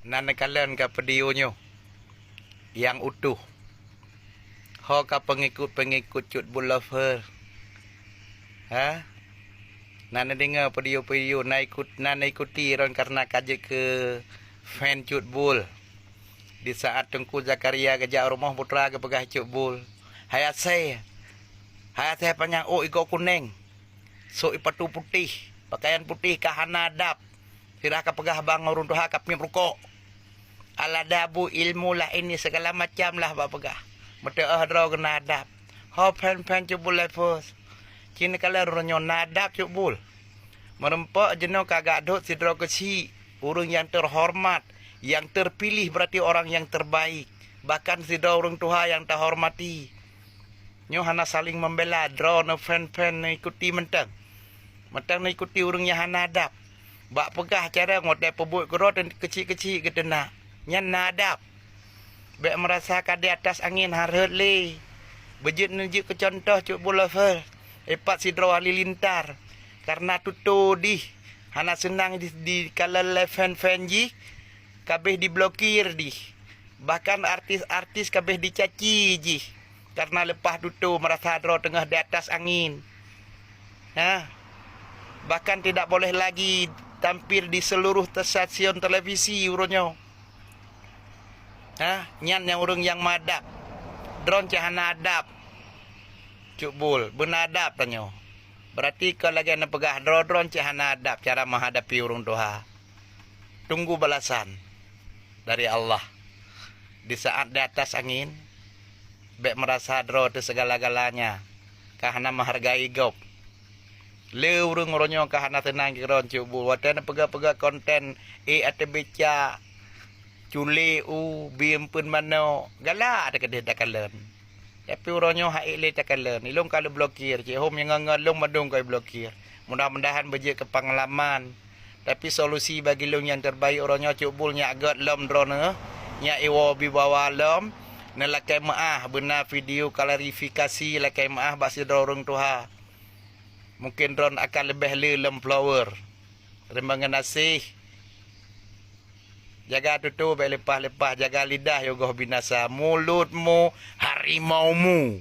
Nana kalian ke videonya yang utuh. Ho ka pengikut-pengikut cut bull lover. Ha? Nana dengar video-video nana ikuti ron karena kaje ke fan cut bull. Di saat Tengku Zakaria kejak rumah putra ke pegah cut bull. Hayat saya panjang iko kuning. So ipatu putih, pakaian putih kahana adab. Sirah ka pegah bang urun tuha ka rukuk. Aladabu ilmu lah ini segala macam lah bak pegah. Mata ahdra kena adab. Ho pen cut bull lefos. Kini kala ronyo nadab cut bull. Merempak jeno kagak dot sidro kecil. Urang yang terhormat, yang terpilih berarti orang yang terbaik. Bahkan sidro urang tuha yang terhormati. Nyo hana saling membela, draw no fan ikuti mentang. Mentang ikuti urang yang hana adab. Bak pegah cara ngotai pebut kerot dan kecil-kecil kita nak. Nyan nadab. Bek merasakan di atas angin harut le. Bejut nunjuk ke contoh cuk bulover. Epat sidro halilintar. Karena tutu di hana senang di kala fan ji kabeh diblokir di. Bahkan artis-artis kabeh dicaci ji. Karena lepas tutu merasa dro tengah di atas angin. Ha? Bahkan tidak boleh lagi tampil di seluruh stasiun televisi urunyo. Ha? Nyan yang urung yang madap. Drone cahana adab. Cuk bul, benadab tanyo. Berarti kalau lagi nak pegah drone cahana adab cara menghadapi urung Tuha. Tunggu balasan dari Allah. Di saat di atas angin, bek merasa drone itu segala-galanya. Kahana menghargai gop. Le urung ronyo kahana tenang kiron cuk bul. Watan pegah-pegah konten atau beca cule bimpun mano galak ada kedeh takalen. Tapi uronyo haik le takalen. Ilung kalau blokir, cik hom yang ngalung madung kai blokir. Mudah-mudahan bejek ke pengalaman. Tapi solusi bagi lung yang terbaik uronyo cuk bul nyak got lom drone nyak iwo bi bawa lom nelakai maah benar video klarifikasi lakai maah basi dorong tuha. Mungkin drone akan lebih lem flower. Terima kasih. Jaga tutu, lepas-lepas jaga lidah yogoh binasa. Mulutmu harimaumu.